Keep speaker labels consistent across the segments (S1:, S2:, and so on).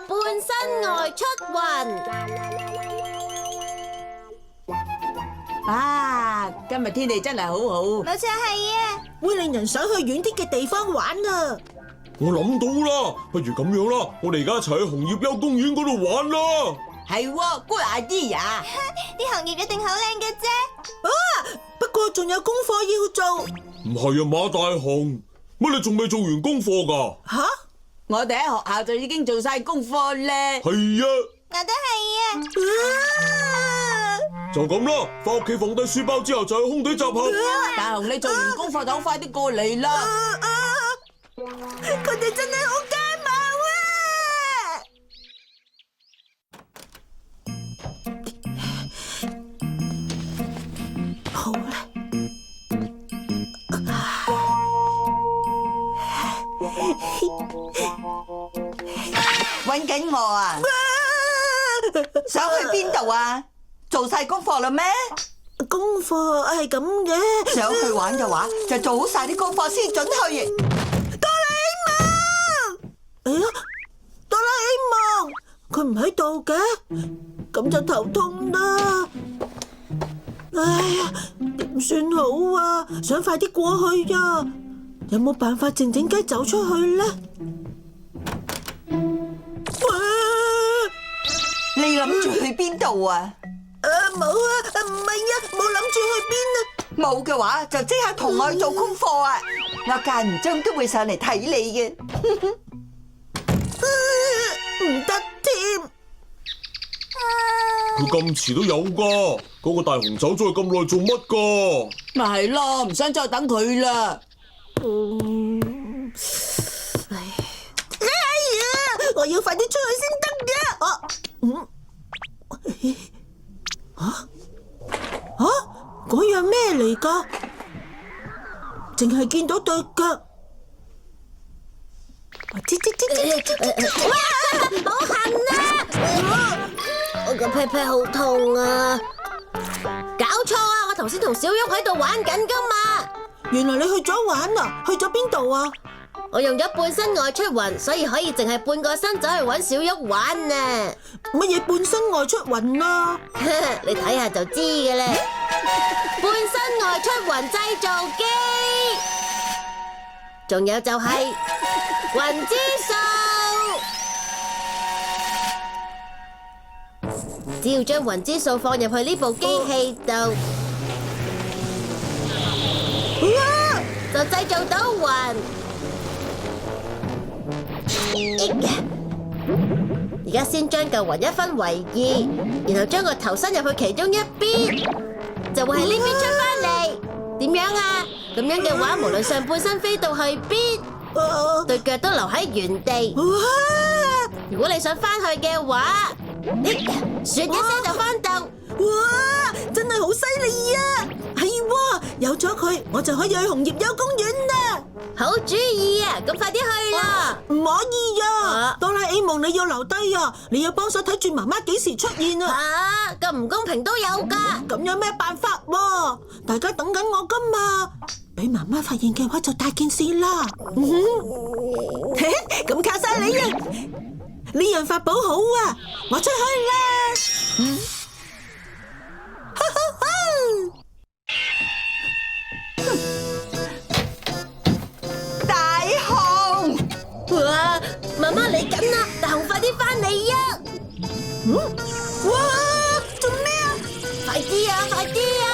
S1: 半身外出雲。
S2: 啊，今日天氣真係好好。
S1: 冇錯係啊，
S3: 會令人想去遠啲嘅地方玩啊！
S4: 我諗到啦，不如咁樣啦，我哋而家一齊去紅葉丘公園嗰度玩啦。
S2: 係喎，good idea。
S1: 啲紅葉一定好靚嘅啫。
S3: 不過仲有功課要做。
S4: 唔係啊，馬大雄，乜你仲未做完功課㗎？
S3: 吓？
S2: 我哋喺學校就已經做晒功課咧。
S4: 係啊，
S1: 我都係啊。
S4: 就咁啦，翻屋企放低書包之後就去空隊集合。
S2: 大雄，你做完功課就快啲過嚟啦。
S3: 佢哋真係好奸謀啊！好啦，
S5: 搵緊我啊！想去邊度啊？做晒功課啦咩？
S3: 功課係咁嘅。
S5: 想去玩嘅話，就做好晒啲功課先准去。
S3: 哆啦 A 夢，哎呀，哆啦 A 夢，佢唔喺度嘅，咁就頭痛啦。哎呀，點算好啊？想快啲過去呀，有冇辦法靜靜雞走出去咧？
S5: 你諗住去邊度啊？
S3: 冇啊，唔係啊，冇諗住去邊啊。
S5: 冇嘅話就即刻同我去做功課啊！我間唔中都會上嚟睇你嘅。
S3: 唔得添。
S4: 佢咁遲都有㗎，嗰個大雄走咗去咁耐做乜㗎？
S2: 咪係咯，唔想再等佢啦。
S3: 哎呀，我要快啲出去先得嘅。嗰樣咩嚟㗎？淨係見到對腳。
S1: 哇！好痕啊！我個屁屁好痛啊！搞錯啊！我頭先同小旭喺度玩緊㗎嘛。
S3: 原來你去咗玩啊？去咗邊度啊？
S1: 我用咗半身外出雲，所以可以淨係半個身走去搵小旭玩啊！
S3: 乜嘢半身外出雲啊？
S1: 你睇下就知嘅啦。半身外出雲製造機，仲有就係雲之數。只要將雲之數放入去呢部機器度，就製造到雲。而家先將嚿雲一分為二，然後將個頭伸入去其中一邊，就會喺呢邊出翻嚟。點樣啊？咁樣嘅話，無論上半身飛到去邊，對腳都留喺原地。如果你想翻去嘅話，唰一聲就翻到。
S3: 哇！真係好犀利啊！係喎，有咗佢，我就可以去紅葉丘公園啦。
S1: 好主意啊！咁快啲去啦！
S3: 唔可以啊！哆啦 A 夢，你要留低啊！你要幫手睇住媽媽幾時出現啊！
S1: 咁唔公平都有噶。
S3: 咁有咩辦法喎？大家等緊我噶嘛！俾媽媽發現嘅話就大件事啦。咁靠晒你啊！呢樣法寶好啊！我出去啦！
S5: 大雄，
S1: 哇！媽媽嚟緊啦，大雄快啲翻嚟啊！
S3: 哇！做咩啊？
S1: 快啲啊！快啲啊！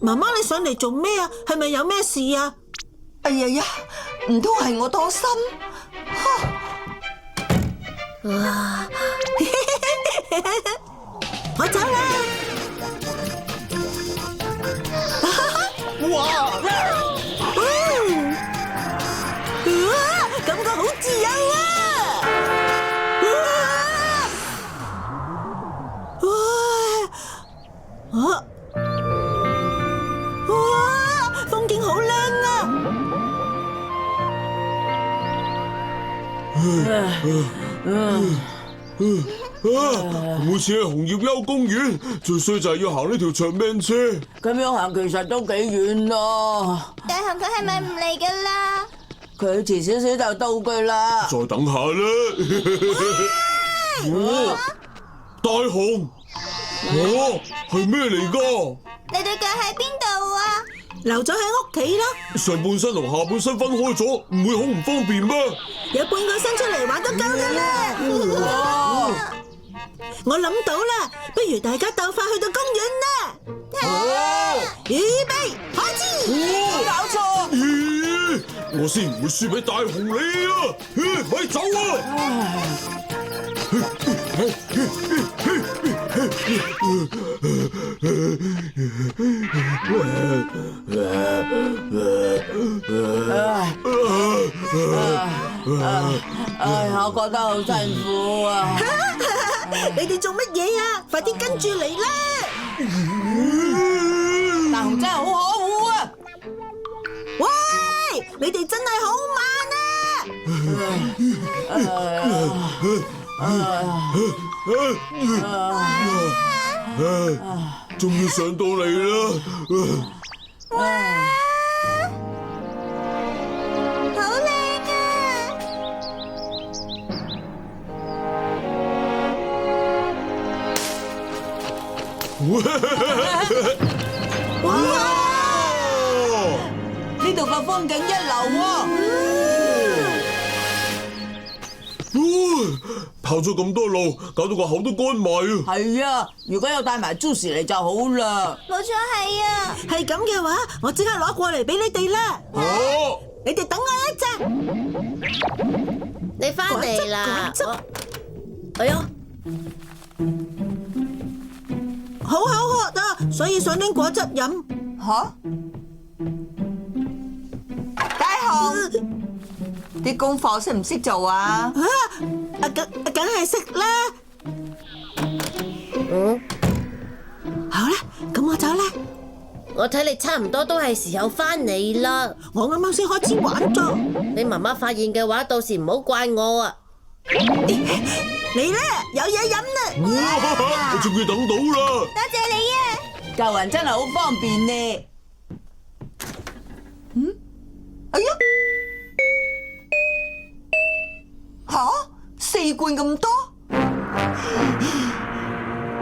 S3: 媽媽，你上嚟做咩啊？係咪有咩事啊？
S5: 哎呀呀，唔通係我多心？
S1: 哇！
S3: 我走啦！
S4: 哇！
S3: 感覺好自由啊！風景好靚啊！
S4: 每次去紅葉丘公園，最衰就係要行呢條長命車。
S2: 咁樣行其實都幾遠咯。
S1: 大雄佢係咪唔嚟噶啦？
S2: 佢遲少少就到噶啦。
S4: 再等下啦。大雄，係咩嚟噶？
S1: 你對腳喺邊度啊？
S3: 留咗喺屋企啦，
S4: 上半身同下半身分開咗，唔會好唔方便咩？
S3: 有半個身出嚟玩都夠噶啦。我諗到啦，不如大家鬥快去到公園啦。預備，開始！
S2: 搞錯！
S4: 咦，我先唔會輸俾大雄你啊！咪走啊！
S2: 我覺得好辛苦啊！
S3: 你哋做乜嘢啊？快啲跟住嚟啦！
S2: 大雄真係好可惡啊！
S3: 喂，你哋真係好慢啊！
S4: 終於上到嚟啦！
S1: 好靚啊！
S3: 哇！
S2: 呢度個風景一流喎！
S4: 跑咗咁多路，搞到個口都乾埋啊！
S2: 係啊，如果有帶埋 Juicy 嚟就好啦。
S1: 冇錯係啊！
S3: 係咁嘅話，我即刻攞過嚟俾你哋啦。你哋等我一陣。
S1: 你翻嚟啦！哎呀，
S3: 好口渴啊，所以想拎果汁飲。
S5: 吓？大雄，啲功課識唔識做啊？
S3: 梗係識啦。好啦，咁我走啦。
S1: 我睇你差唔多都係時候翻嚟啦。
S3: 我啱啱先開始玩咋。
S1: 你媽媽發現嘅話，到時唔好怪我啊！
S3: 嚟啦，有嘢飲啦。
S4: 我終於等到啦！
S1: 多謝你啊！
S2: 救人真係好方便呢。
S5: 哎呀！吓，4罐咁多？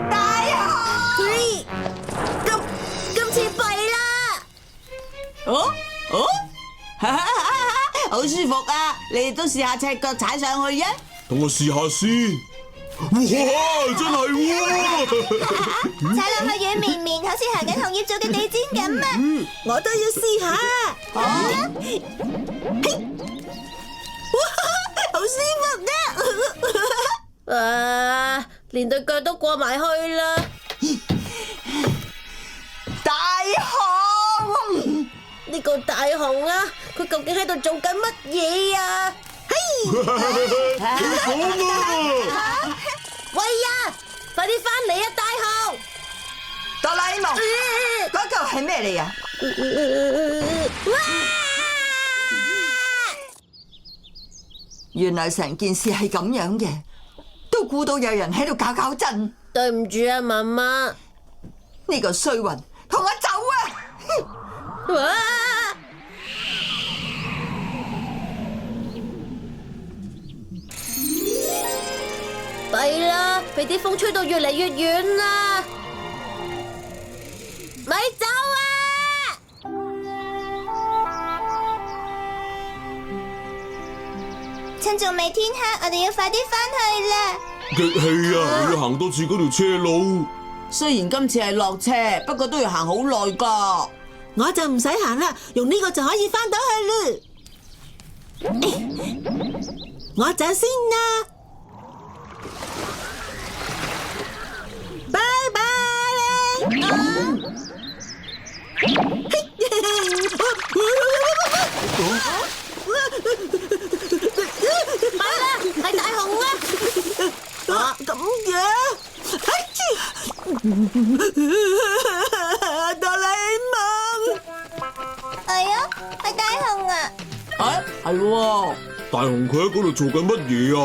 S5: 大雄，
S1: 今次弊啦！
S2: 好舒服啊！你哋都試下赤腳踩上去啊！
S4: 等我試下先。哇，真係喎！
S1: 踩落去軟綿綿，好似行緊紅葉做嘅地氈咁啊！
S3: 我都要試下。好舒服啊！
S1: 連對腳都過埋去啦！
S5: 大雄，
S1: 呢個大雄啊，佢究竟喺度做緊乜嘢啊？喂呀！快啲翻嚟啊，大雄！
S5: 哆啦 A 夢，嗰嚿係咩嚟啊？原來成件事係咁樣嘅，都估到有人喺度搞搞震。
S1: 對唔住啊，媽媽。
S5: 呢個衰魂，同我走啊！
S1: 哇！弊啦，俾啲風吹到越嚟越遠啦！咪走啊！趁仲未天黑，我哋要快啲翻去啦！
S4: 激氣啊！要行多次嗰條車路。
S2: 雖然今次係落車，不過都要行好耐噶。
S3: 我就唔使行啦，用呢個就可以翻到去啦。我走先啦，拜拜。
S1: 係大雄啊！
S3: 咁嘅，哆啦 A 夢。
S1: 係啊，係大雄啊！
S2: 係喎。
S4: 大雄佢喺嗰度做緊乜嘢啊？